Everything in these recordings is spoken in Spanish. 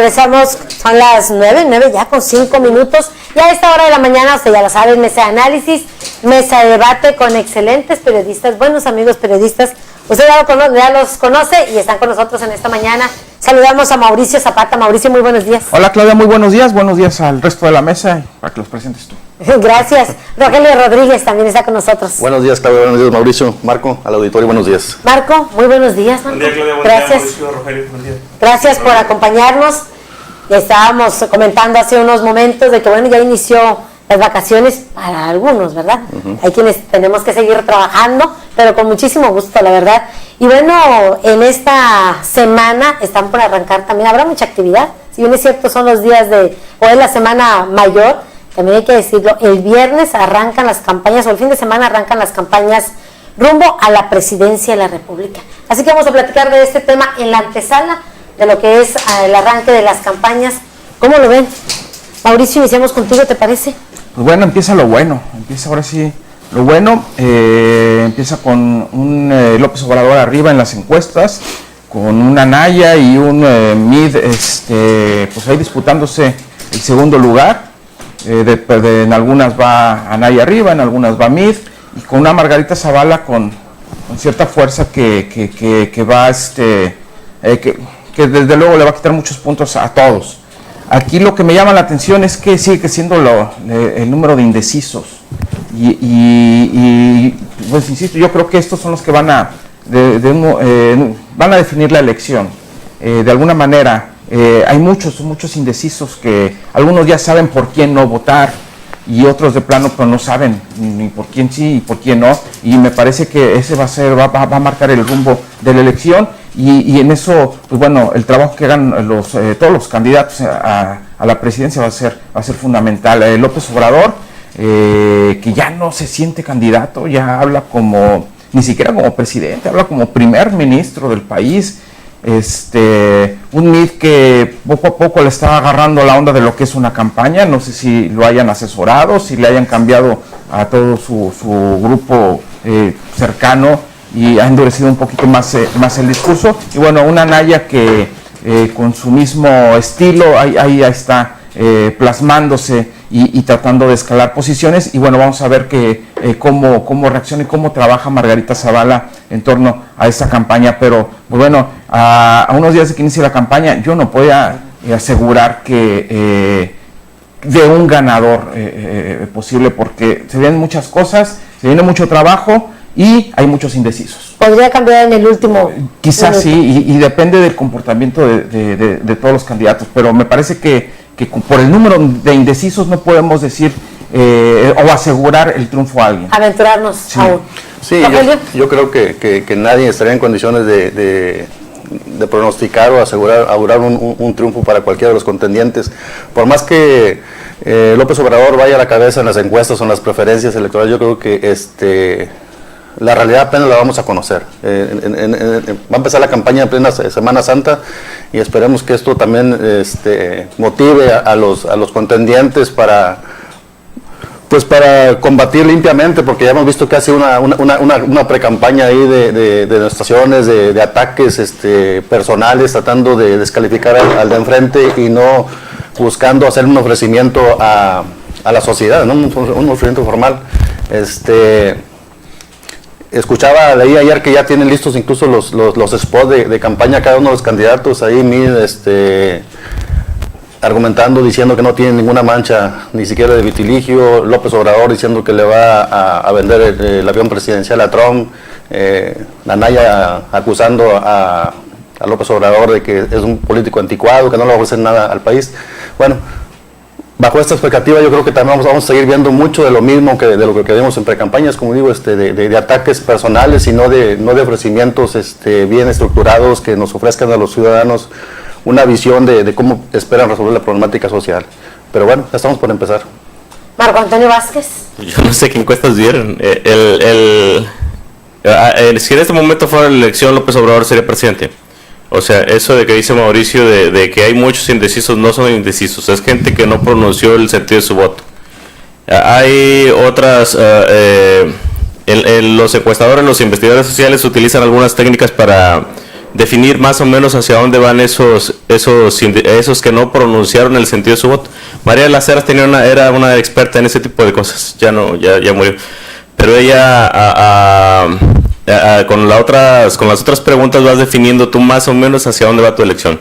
regresamos, son las 9 ya con 5 minutos. Ya a esta hora de la mañana, usted ya lo sabe, mesa de análisis, mesa de debate con excelentes periodistas, buenos amigos periodistas. Usted ya los conoce y están con nosotros en esta mañana. Saludamos a Mauricio Zapata. Mauricio, muy buenos días. Hola Claudia, muy buenos días al resto de la mesa, para que los presentes tú. Gracias. Rogelio Rodríguez también está con nosotros. Buenos días Claudia, buenos días Mauricio, Marco, al auditorio, buenos días. Marco, muy buenos días. Marco. Buen día Claudia, buen gracias. día Mauricio, Rogelio, buen día. Gracias por acompañarnos. Estábamos comentando hace unos momentos de que bueno, ya inició las vacaciones para algunos, ¿verdad? Hay quienes tenemos que seguir trabajando, pero con muchísimo gusto, la verdad. Y bueno, en esta semana están por arrancar también, habrá mucha actividad. Si bien es cierto, son los días o es la semana mayor, también hay que decirlo, el viernes arrancan las campañas, o el fin de semana arrancan las campañas rumbo a la presidencia de la República. Así que vamos a platicar de este tema en la antesala de lo que es el arranque de las campañas. ¿Cómo lo ven? Mauricio, iniciamos contigo, ¿te parece? Pues bueno, empieza lo bueno, empieza ahora sí lo bueno, empieza con un López Obrador arriba en las encuestas, con un Anaya y un Mid, pues ahí disputándose el segundo lugar. En algunas va Anaya arriba, en algunas va Mid, y con una Margarita Zavala con cierta fuerza que va, que desde luego le va a quitar muchos puntos a todos. Aquí lo que me llama la atención es que sigue siendo el número de indecisos y pues insisto, yo creo que estos son los que van a definir la elección. De alguna manera hay muchos indecisos que algunos ya saben por quién no votar y otros de plano pero no saben ni por quién sí y por quién no, y me parece que ese va a marcar el rumbo de la elección. Y en eso, pues bueno, el trabajo que hagan todos los candidatos a la presidencia va a ser fundamental. López Obrador, que ya no se siente candidato, ya habla ni siquiera como presidente, habla como primer ministro del país. Un Mid que poco a poco le está agarrando la onda de lo que es una campaña. No sé si lo hayan asesorado, si le hayan cambiado a todo su grupo cercano y ha endurecido un poquito más el discurso. Y bueno, una Anaya que con su mismo estilo ahí está plasmándose y tratando de escalar posiciones. Y bueno, vamos a ver cómo reacciona y cómo trabaja Margarita Zavala en torno a esa campaña. Pero pues bueno, a unos días de que inicie la campaña, yo no podía asegurar que de un ganador posible, porque se vienen muchas cosas, se viene mucho trabajo y hay muchos indecisos. ¿Podría cambiar en el último? Quizás sí, y depende del comportamiento de todos los candidatos, pero me parece que por el número de indecisos no podemos decir o asegurar el triunfo a alguien. Aventurarnos aún. Sí, yo creo que nadie estaría en condiciones de pronosticar o augurar un triunfo para cualquiera de los contendientes. Por más que López Obrador vaya a la cabeza en las encuestas o en las preferencias electorales, yo creo que la realidad apenas la vamos a conocer. Va a empezar la campaña en plena Semana Santa y esperemos que esto también motive a los contendientes para combatir limpiamente, porque ya hemos visto que hace una pre-campaña ahí de demostraciones, de ataques personales, tratando de descalificar al de enfrente y no buscando hacer un ofrecimiento a la sociedad, ¿no? Un ofrecimiento formal. Leí ayer que ya tienen listos incluso los spots de campaña cada uno de los candidatos, ahí argumentando, diciendo que no tienen ninguna mancha, ni siquiera de vitiligio. López Obrador diciendo que le va a vender el avión presidencial a Trump, Anaya acusando a López Obrador de que es un político anticuado, que no le va a ofrecer nada al país. Bueno, bajo esta expectativa yo creo que también vamos a seguir viendo mucho de lo mismo de lo que vimos en precampañas, como digo, de ataques personales y no de ofrecimientos bien estructurados que nos ofrezcan a los ciudadanos una visión de cómo esperan resolver la problemática social. Pero bueno, ya estamos por empezar. Marco Antonio Vázquez. Yo no sé qué encuestas vieron. Si en este momento fuera la elección, López Obrador sería presidente. O sea, eso de que dice Mauricio de que hay muchos indecisos, no son indecisos, es gente que no pronunció el sentido de su voto. Hay otras, los encuestadores, los investigadores sociales utilizan algunas técnicas para definir más o menos hacia dónde van esos que no pronunciaron el sentido de su voto. María de las Heras era una experta en ese tipo de cosas, ya murió. Pero ella con las otras preguntas vas definiendo tú más o menos hacia dónde va tu elección.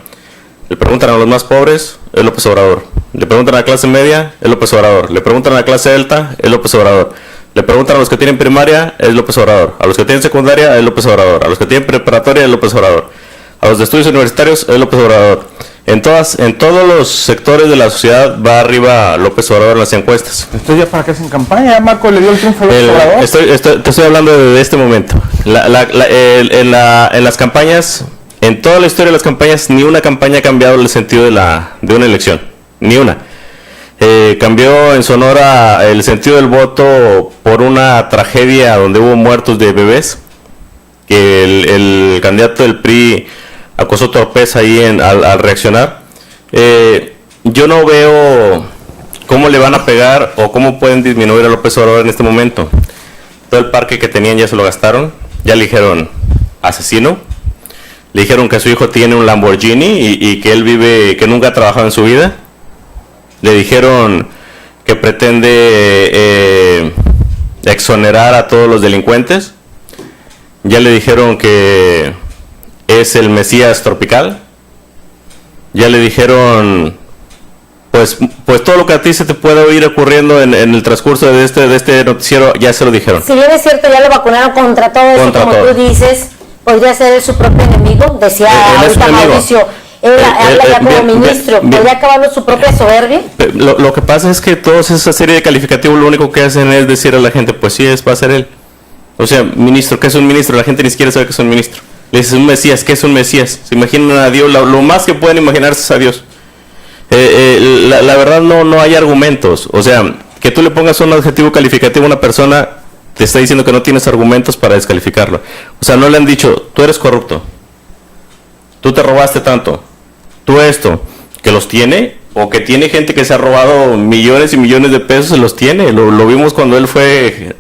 Le preguntan a los más pobres, es López Obrador. Le preguntan a la clase media, es López Obrador. Le preguntan a la clase alta, es López Obrador. Le preguntan a los que tienen primaria, es López Obrador. A los que tienen secundaria, es López Obrador. A los que tienen preparatoria, es López Obrador. A los de estudios universitarios, es López Obrador. En todos los sectores de la sociedad va arriba López Obrador en las encuestas. Esto ya para que hacen campaña, Marco le dio el triunfo a López Obrador. Te estoy hablando de este momento. En las campañas, en toda la historia de las campañas, ni una campaña ha cambiado el sentido de una elección. Ni una. Cambió en Sonora el sentido del voto por una tragedia donde hubo muertos de bebés, que el candidato del PRI acusó torpeza ahí al reaccionar. Yo no veo cómo le van a pegar o cómo pueden disminuir a López Obrador en este momento. Todo el parque que tenían ya se lo gastaron, ya le dijeron asesino, le dijeron que su hijo tiene un Lamborghini y que él que nunca ha trabajado en su vida. Le dijeron que pretende exonerar a todos los delincuentes. Ya le dijeron que es el Mesías tropical. Ya le dijeron, pues todo lo que a ti se te puede ir ocurriendo en el transcurso de este noticiero, ya se lo dijeron. Si bien es cierto, ya lo vacunaron contra todo eso, como tú dices, podría ser su propio enemigo, decía ahorita Mauricio. Él habla ya como ministro, ¿podría acabarlo su propia soberbia? Lo que pasa es que toda esa serie de calificativos lo único que hacen es decir a la gente, pues sí, va a ser él. O sea, ministro, ¿qué es un ministro? La gente ni siquiera sabe qué es un ministro. Le dices un Mesías, ¿qué es un Mesías? Se imaginan a Dios, lo más que pueden imaginarse es a Dios. La verdad no hay argumentos. O sea, que tú le pongas un adjetivo calificativo a una persona, te está diciendo que no tienes argumentos para descalificarlo. O sea, no le han dicho, tú eres corrupto, tú te robaste tanto, tú esto, que los tiene, o que tiene gente que se ha robado millones y millones de pesos, se los tiene. Lo vimos cuando él fue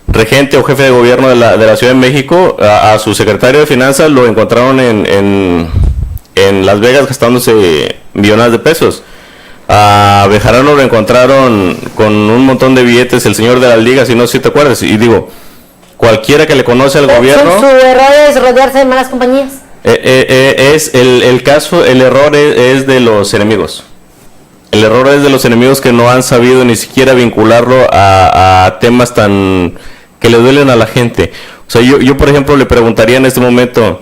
regente o jefe de gobierno de la Ciudad de México. A su secretario de Finanzas lo encontraron en Las Vegas gastándose millones de pesos. A Bejarano lo encontraron con un montón de billetes, el señor de las ligas, y no sé si te acuerdas. Y digo, cualquiera que le conoce al gobierno... Su error es rodearse de malas compañías. Es el error es de los enemigos. El error es de los enemigos que no han sabido ni siquiera vincularlo a temas tan que le duelen a la gente. O sea, yo por ejemplo le preguntaría en este momento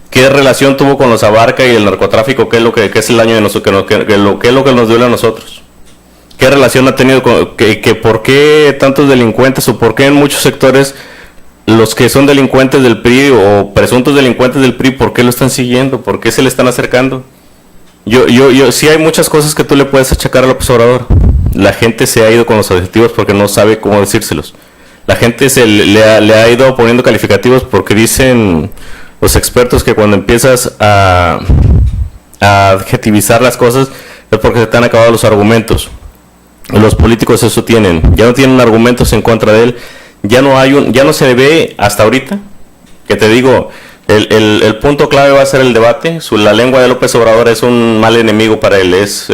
qué relación tuvo con los Abarca y el narcotráfico, qué es lo que es el daño de nosotros, qué es lo que nos duele a nosotros. ¿Qué relación ha tenido con que por qué tantos delincuentes o por qué en muchos sectores los que son delincuentes del PRI o presuntos delincuentes del PRI, por qué lo están siguiendo? ¿Por qué se le están acercando? Sí hay muchas cosas que tú le puedes achacar a López Obrador. La gente se ha ido con los adjetivos porque no sabe cómo decírselos. La gente le ha ido poniendo calificativos porque dicen los expertos que cuando empiezas a adjetivizar las cosas es porque se te han acabado los argumentos. Los políticos eso tienen. Ya no tienen argumentos en contra de él. Ya no se ve hasta ahorita, que te digo, el punto clave va a ser el debate. La lengua de López Obrador es un mal enemigo para él, es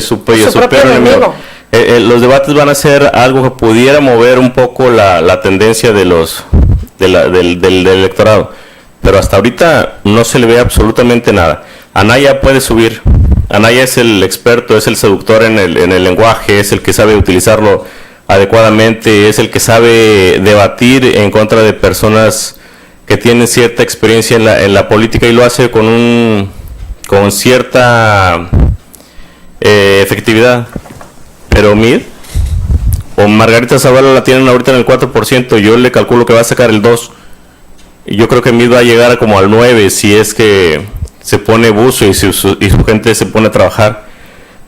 su peor enemigo. Los debates van a ser algo que pudiera mover un poco la tendencia del electorado, pero hasta ahorita no se le ve absolutamente nada. Anaya puede subir, Anaya es el experto, es el seductor en el lenguaje, es el que sabe utilizarlo adecuadamente, es el que sabe debatir en contra de personas que tienen cierta experiencia en la política, y lo hace con cierta efectividad. Pero Mid o Margarita Zavala la tienen ahorita en el 4%, yo le calculo que va a sacar el 2%, y yo creo que Mid va a llegar como al 9% si es que se pone buzo y su gente se pone a trabajar.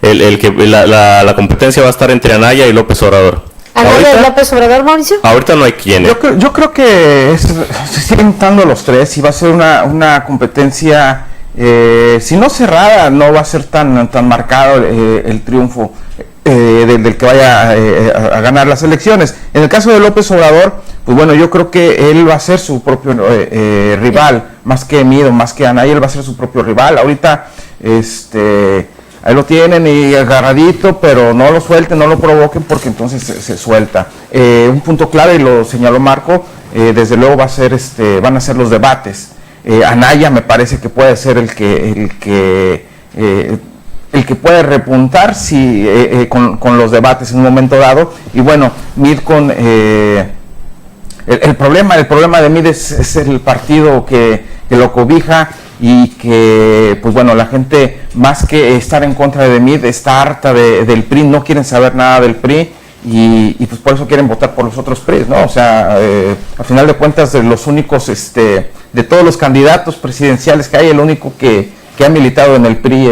La competencia va a estar entre Anaya y López Obrador. ¿Anaya y López Obrador, Mauricio? Ahorita no hay quien. Yo creo que se siguen dando los tres y va a ser una competencia, si no cerrada, no va a ser tan marcado el triunfo del que vaya a ganar las elecciones. En el caso de López Obrador, pues bueno, yo creo que él va a ser su propio rival, más que Mid, más que Anaya, él va a ser su propio rival. Ahorita, ahí lo tienen y agarradito, pero no lo suelten, no lo provoquen, porque entonces se suelta. Un punto clave, y lo señaló Marco, desde luego van a ser los debates. Anaya me parece que puede ser el que puede repuntar con los debates en un momento dado. Y bueno, Mid con el problema de Mid es el partido que lo cobija, y que pues bueno, la gente, más que estar en contra de Mid, está harta del PRI, no quieren saber nada del PRI, y pues por eso quieren votar por los otros PRI, ¿no? O sea, al final de cuentas, de los únicos, de todos los candidatos presidenciales que hay, el único que ha militado en el PRI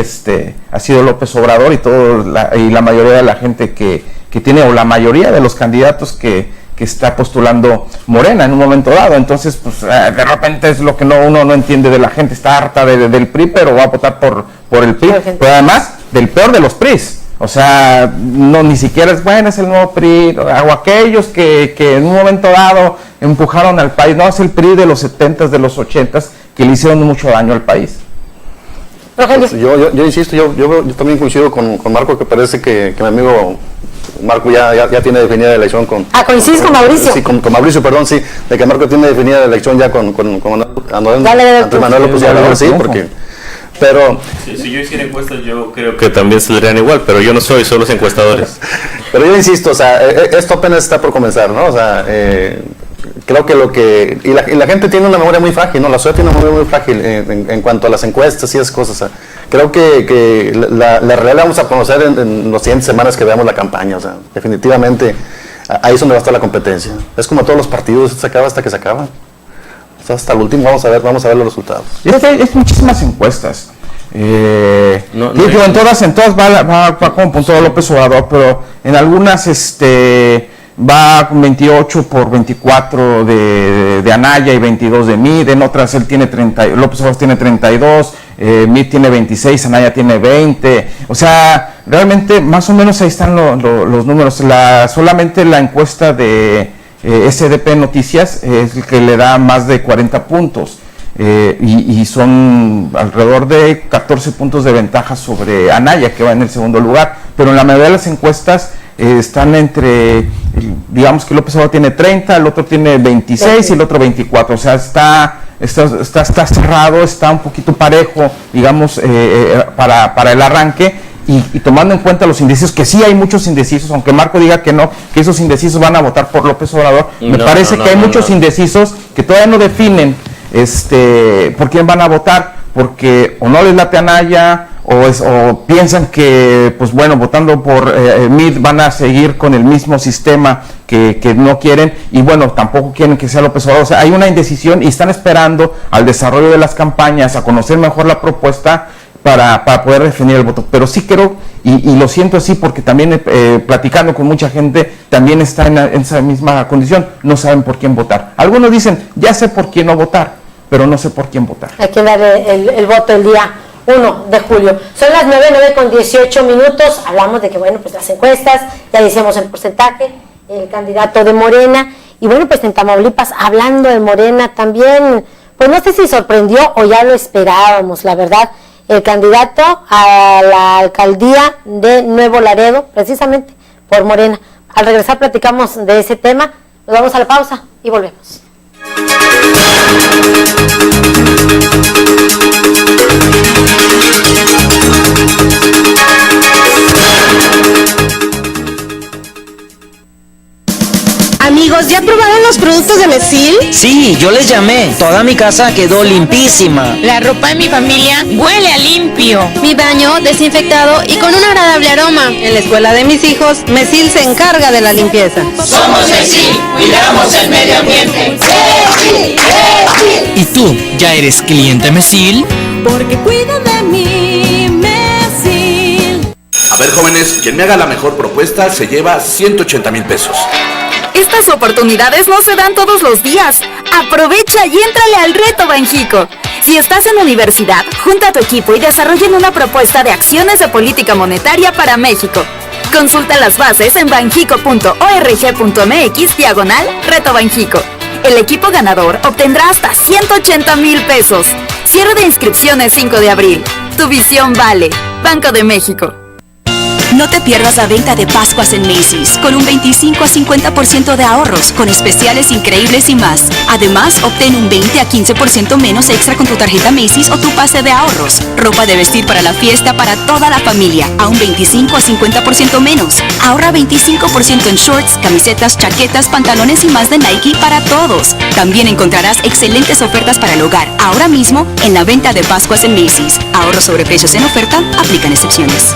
ha sido López Obrador, y la mayoría de la gente que tiene, o la mayoría de los candidatos que está postulando Morena en un momento dado. Entonces, pues de repente es lo que uno no entiende de la gente, está harta del PRI, pero va a votar por el PRI, pero además del peor de los PRIs. O sea, no, ni siquiera es el nuevo PRI, o aquellos que en un momento dado empujaron al país. No, es el PRI de los 70s, de los 80s, que le hicieron mucho daño al país. Pues yo insisto, yo también coincido con Marco, que parece que mi amigo Marco ya tiene definida la elección con... ¿coincides con Mauricio? Sí, con Mauricio, perdón, sí, de que Marco tiene definida la elección ya con Manuel López Obrador, sí, porque... Pero... Si yo hiciera encuestas, yo creo que también saldrían igual, pero yo no soy, son los encuestadores. Pero yo insisto, o sea, esto apenas está por comenzar, ¿no? O sea, creo que y la gente tiene una memoria muy frágil, ¿no? La sociedad tiene una memoria muy frágil en cuanto a las encuestas y esas cosas. O sea, creo que la realidad la vamos a conocer en las siguientes semanas que veamos la campaña. O sea, definitivamente ahí es donde va a estar la competencia. Es como todos los partidos, se acaba hasta que se acaba. O sea, hasta el último vamos a ver los resultados. Es muchísimas encuestas. En todas va como puntuado López Obrador, pero en algunas va con 28 por 24 de Anaya y 22 de Mid, en otras él tiene 30, López Obrador tiene 32, Mid tiene 26, Anaya tiene 20, o sea, realmente más o menos ahí están los números. Solamente la encuesta de SDP Noticias es el que le da más de 40 puntos. Y son alrededor de 14 puntos de ventaja sobre Anaya, que va en el segundo lugar, pero en la mayoría de las encuestas están entre, digamos que López Obrador tiene 30, el otro tiene 26 y el otro 24, o sea, está cerrado, está un poquito parejo, digamos, para el arranque, y tomando en cuenta los indecisos, que sí hay muchos indecisos, aunque Marco diga que no, que esos indecisos van a votar por López Obrador, me parece que hay muchos indecisos que todavía no definen por quién van a votar, porque o no les late a Anaya, o piensan que, pues bueno, votando por Mid van a seguir con el mismo sistema que no quieren, y bueno, tampoco quieren que sea López Obrador. O sea, hay una indecisión y están esperando al desarrollo de las campañas, a conocer mejor la propuesta para poder definir el voto. Pero sí creo, y lo siento así, porque también platicando con mucha gente, también está en esa misma condición, no saben por quién votar. Algunos dicen, ya sé por quién no votar, pero no sé por quién votar. Hay que dar el voto el día 1 de julio. Son las 9:18. Hablamos de que, bueno, pues las encuestas, ya decíamos el porcentaje, el candidato de Morena, y bueno, pues en Tamaulipas, hablando de Morena también, pues no sé si sorprendió o ya lo esperábamos, la verdad, el candidato a la alcaldía de Nuevo Laredo, precisamente por Morena. Al regresar platicamos de ese tema, nos vamos a la pausa y volvemos. Amigos, ¿ya probaron los productos de Mesil? Sí, yo les llamé. Toda mi casa quedó limpísima. La ropa de mi familia huele a limpio. Mi baño desinfectado y con un agradable aroma. En la escuela de mis hijos, Mesil se encarga de la limpieza. Somos Mesil, cuidamos el medio ambiente. ¡Mesil! ¡Mesil! ¿Y tú, ya eres cliente Mesil? Porque cuida de mí, Mesil. A ver, jóvenes, quien me haga la mejor propuesta se lleva 180,000 pesos. Estas oportunidades no se dan todos los días. Aprovecha y éntrale al reto Banjico. Si estás en universidad, junta a tu equipo y desarrollen una propuesta de acciones de política monetaria para México. Consulta las bases en banjico.org.mx/Reto Banjico. El equipo ganador obtendrá hasta 180,000 pesos. Cierre de inscripciones 5 de abril. Tu visión vale. Banco de México. No te pierdas la venta de Pascuas en Macy's, con un 25 a 50% de ahorros, con especiales increíbles y más. Además, obtén un 20 a 15% menos extra con tu tarjeta Macy's o tu pase de ahorros. Ropa de vestir para la fiesta para toda la familia, a un 25 a 50% menos. Ahorra 25% en shorts, camisetas, chaquetas, pantalones y más de Nike para todos. También encontrarás excelentes ofertas para el hogar, ahora mismo en la venta de Pascuas en Macy's. Ahorros sobre precios en oferta, aplican excepciones.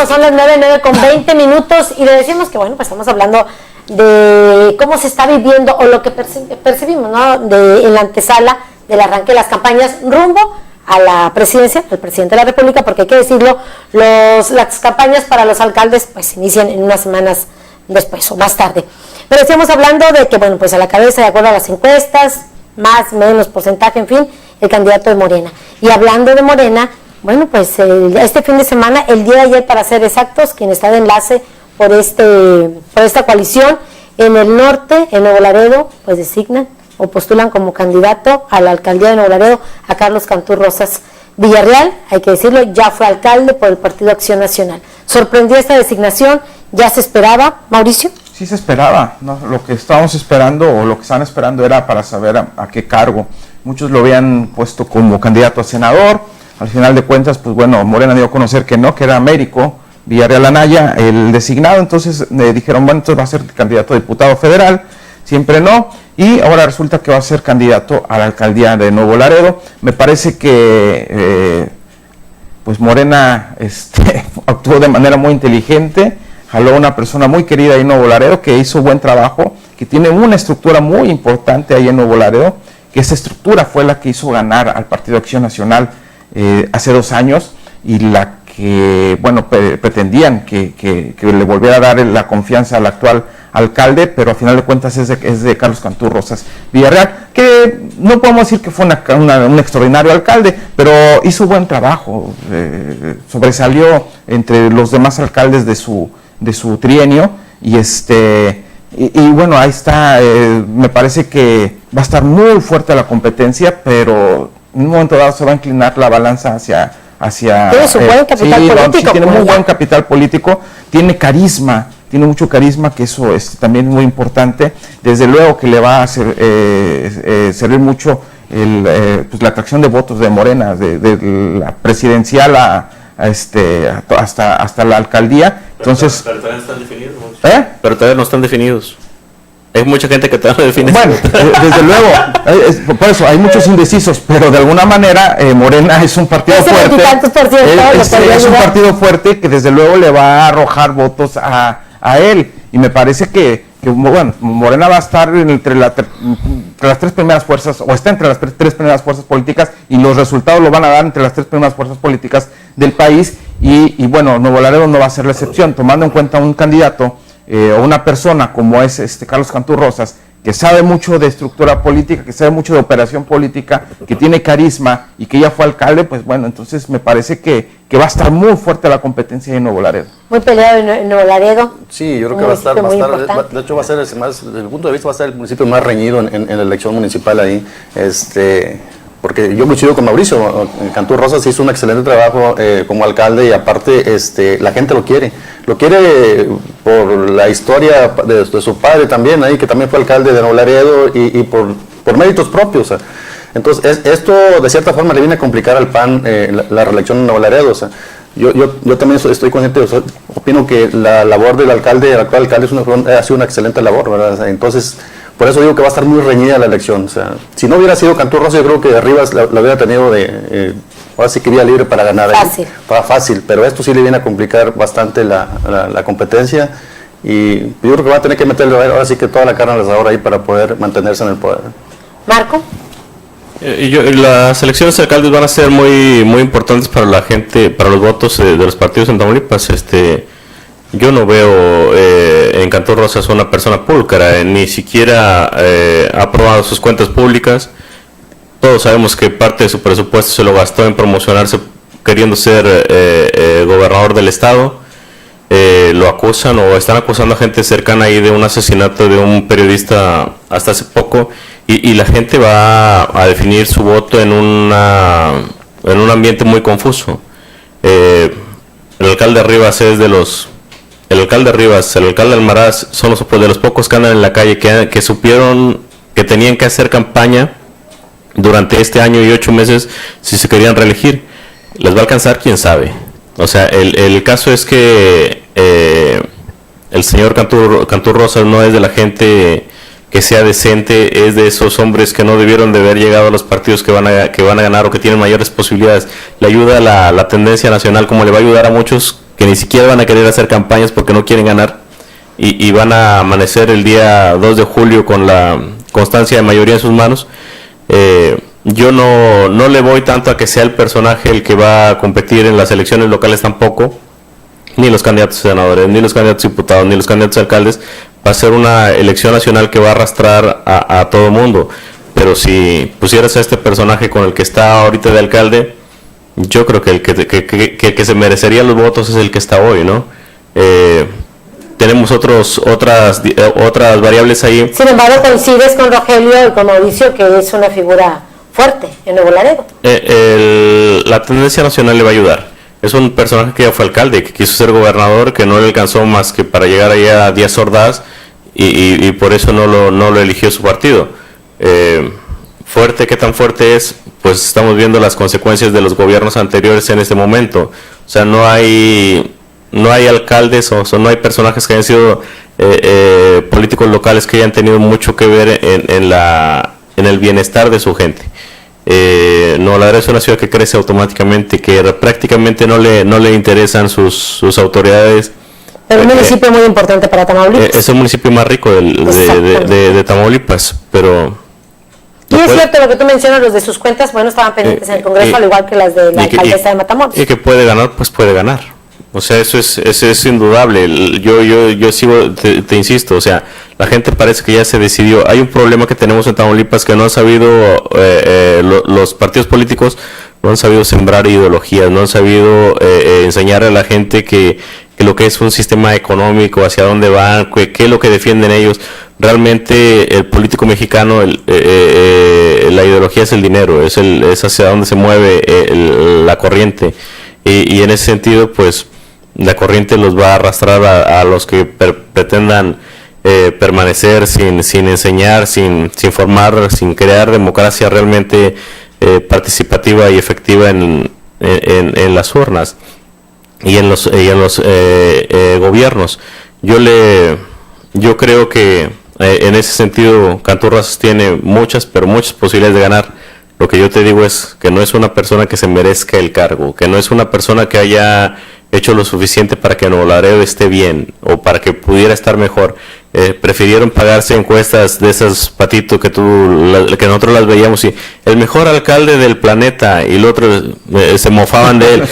Son las 9:20 y le decimos que bueno, pues estamos hablando de cómo se está viviendo o lo que percibimos, ¿no? En la antesala del arranque de las campañas rumbo a la presidencia, al presidente de la República, porque hay que decirlo, las campañas para los alcaldes pues inician en unas semanas después o más tarde. Pero estamos hablando de que bueno, pues a la cabeza, de acuerdo a las encuestas, más, menos porcentaje, en fin, el candidato de Morena. Y hablando de Morena, bueno, pues este fin de semana, el día de ayer para ser exactos, quien está de enlace por esta coalición en el norte, en Nuevo Laredo, pues designan o postulan como candidato a la alcaldía de Nuevo Laredo a Carlos Cantú Rosas. Villarreal, hay que decirlo, ya fue alcalde por el Partido Acción Nacional. ¿Sorprendió esta designación? ¿Ya se esperaba, Mauricio? Sí se esperaba, ¿no? Lo que estábamos esperando o lo que estaban esperando era para saber a qué cargo. Muchos lo habían puesto como candidato a senador. Al final de cuentas, pues bueno, Morena dio a conocer que no, que era Américo Villarreal Anaya el designado, entonces dijeron, bueno, entonces va a ser candidato a diputado federal, siempre no, y ahora resulta que va a ser candidato a la alcaldía de Nuevo Laredo. Me parece que pues Morena actuó de manera muy inteligente, jaló a una persona muy querida ahí en Nuevo Laredo, que hizo buen trabajo, que tiene una estructura muy importante ahí en Nuevo Laredo, que esa estructura fue la que hizo ganar al Partido Acción Nacional hace 2 años, y la que, bueno, pretendían que le volviera a dar la confianza al actual alcalde, pero a final de cuentas es de Carlos Cantú Rosas Villarreal, que no podemos decir que fue un extraordinario alcalde, pero hizo buen trabajo, sobresalió entre los demás alcaldes de su trienio, y bueno, ahí está, me parece que va a estar muy fuerte la competencia, pero en un momento dado se va a inclinar la balanza hacia tiene su buen capital político. Sí, tiene muy buen capital político, tiene carisma, tiene mucho carisma, que eso también es muy importante. Desde luego que le va a servir mucho pues la atracción de votos de Morena, de la presidencial hasta la alcaldía. Entonces, pero todavía no están definidos. Pero todavía no están definidos. Hay mucha gente que todavía no define. Bueno, desde luego, por eso hay muchos indecisos, pero de alguna manera Morena es un partido fuerte. Es un partido fuerte que desde luego le va a arrojar votos a él. Y me parece que bueno, Morena va a estar entre las 3 primeras fuerzas, o está entre las 3 primeras fuerzas políticas, y los resultados lo van a dar entre las 3 primeras fuerzas políticas del país. Y bueno, Nuevo Laredo no va a ser la excepción, tomando en cuenta un candidato o una persona como es Carlos Cantú Rosas, que sabe mucho de estructura política, que sabe mucho de operación política, que tiene carisma y que ya fue alcalde. Pues bueno, entonces me parece que va a estar muy fuerte la competencia en Nuevo Laredo. Muy peleado en Nuevo Laredo. Sí, yo creo que va a estar, de hecho va a ser desde mi punto de vista va a ser el municipio más reñido en la elección municipal ahí, porque yo coincido con Mauricio. Cantú Rosas hizo un excelente trabajo como alcalde, y aparte la gente lo quiere por la historia de su padre también, ahí que también fue alcalde de Nuevo Laredo, y por méritos propios. Entonces esto de cierta forma le viene a complicar al PAN la reelección en Nuevo Laredo. Yo también estoy consciente, opino que la labor del actual alcalde ha sido una excelente labor, ¿verdad? Entonces, por eso digo que va a estar muy reñida la elección. Si no hubiera sido Cantú Rosas, yo creo que Rivas la hubiera tenido ahora sí que vía libre para ganar. Fácil. Fácil, pero esto sí le viene a complicar bastante la competencia. y yo creo que va a tener que meterle ahora sí que toda la carne al asador ahí para poder mantenerse en el poder. Marco. Las elecciones de alcaldes van a ser muy importantes para la gente, para los votos de los partidos en Tamaulipas. Yo no veo en Cantor Rosas una persona pulcra, ni siquiera ha aprobado sus cuentas públicas. Todos sabemos que parte de su presupuesto se lo gastó en promocionarse queriendo ser gobernador del estado. Lo acusan o están acusando a gente cercana ahí de un asesinato de un periodista hasta hace poco, y la gente va a definir su voto en un ambiente muy confuso. El alcalde Rivas es de los... El alcalde Rivas, el alcalde Almaraz son de los pocos que andan en la calle que supieron que tenían que hacer campaña durante este año y 8 meses si se querían reelegir. ¿Les va a alcanzar? ¿Quién sabe? O sea, el caso es que el señor Cantur Rosas no es de la gente que sea decente, es de esos hombres que no debieron de haber llegado a los partidos que van a ganar o que tienen mayores posibilidades. Le ayuda la tendencia nacional, como le va a ayudar a muchos que ni siquiera van a querer hacer campañas porque no quieren ganar, y van a amanecer el día 2 de julio con la constancia de mayoría en sus manos. Yo no le voy tanto a que sea el personaje el que va a competir en las elecciones locales tampoco, ni los candidatos a senadores, ni los candidatos a diputados, ni los candidatos a alcaldes. Va a ser una elección nacional que va a arrastrar a todo el mundo. Pero si pusieras a este personaje con el que está ahorita de alcalde, yo creo que el que se merecería los votos es el que está hoy, ¿no? Tenemos otras variables ahí. Sin embargo, coincides con Rogelio y con Mauricio, que es una figura fuerte en Nuevo Laredo. La tendencia nacional le va a ayudar. Es un personaje que ya fue alcalde, que quiso ser gobernador, que no le alcanzó más que para llegar allá a Díaz Ordaz, y por eso no lo eligió su partido. Fuerte, ¿qué tan fuerte es? Pues estamos viendo las consecuencias de los gobiernos anteriores en este momento. O sea, no hay alcaldes o no hay personajes que hayan sido políticos locales que hayan tenido mucho que ver en el bienestar de su gente. Nuevo Laredo es una ciudad que crece automáticamente, que prácticamente no le interesan sus autoridades. Pero un municipio muy importante para Tamaulipas. Es el municipio más rico de Tamaulipas, pero... Y es cierto lo que tú mencionas, los de sus cuentas, bueno, estaban pendientes en el Congreso, al igual que las de la alcaldesa de Matamoros. Y que puede ganar, pues puede ganar. O sea, eso es indudable. Yo sigo, te insisto, o sea, la gente parece que ya se decidió. Hay un problema que tenemos en Tamaulipas, que no han sabido, los partidos políticos no han sabido sembrar ideologías, no han sabido enseñar a la gente que lo que es un sistema económico, hacia dónde van, qué es lo que defienden ellos. Realmente el político mexicano, la ideología es el dinero, es hacia dónde se mueve la corriente, y en ese sentido, pues la corriente los va a arrastrar a los que pretendan permanecer sin enseñar, sin formar, sin crear democracia realmente participativa y efectiva en las urnas y en los gobiernos. Yo creo que en ese sentido Cantur Rosas tiene muchas posibilidades de ganar. Lo que yo te digo es que no es una persona que se merezca el cargo, que no es una persona que haya hecho lo suficiente para que Nuevo Laredo esté bien o para que pudiera estar mejor. Prefirieron pagarse encuestas de esas, Patito, que nosotros las veíamos, y el mejor alcalde del planeta, y el otro se mofaban de él.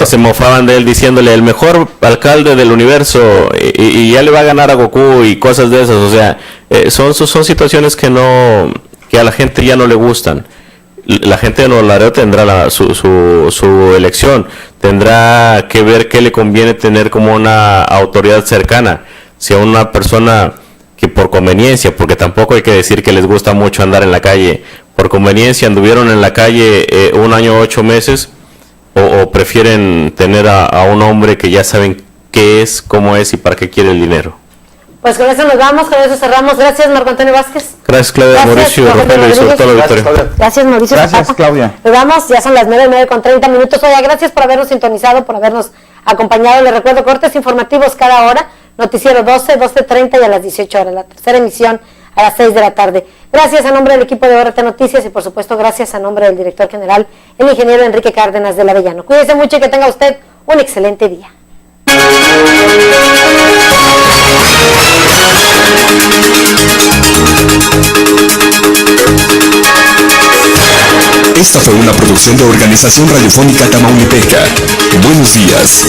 Se mofaban de él diciéndole el mejor alcalde del universo, y ya le va a ganar a Goku y cosas de esas. O sea, son situaciones que a la gente ya no le gustan. La gente de Nuevo Laredo tendrá su elección, tendrá que ver qué le conviene tener como una autoridad cercana. Si a una persona que por conveniencia, porque tampoco hay que decir que les gusta mucho andar en la calle, por conveniencia anduvieron en la calle 1 año 8 meses, o prefieren tener a un hombre que ya saben qué es, cómo es y para qué quiere el dinero. Pues con eso nos vamos, con eso cerramos. Gracias, Marco Antonio Vázquez. Gracias, Claudia, Mauricio, Rogelio y sobre todo la Victoria. Gracias, Mauricio. Gracias, Claudia. Nos vamos, ya son las 9:30. Oiga, gracias por habernos sintonizado, por habernos acompañado. Les recuerdo cortes informativos cada hora, noticiero 12:30 y a las 18 horas. La tercera emisión a las 6 de la tarde. Gracias a nombre del equipo de ORT Noticias y por supuesto gracias a nombre del director general, el ingeniero Enrique Cárdenas del Avellano. Cuídese mucho y que tenga usted un excelente día. Esta fue una producción de Organización Radiofónica Tamaulipeca. Buenos días.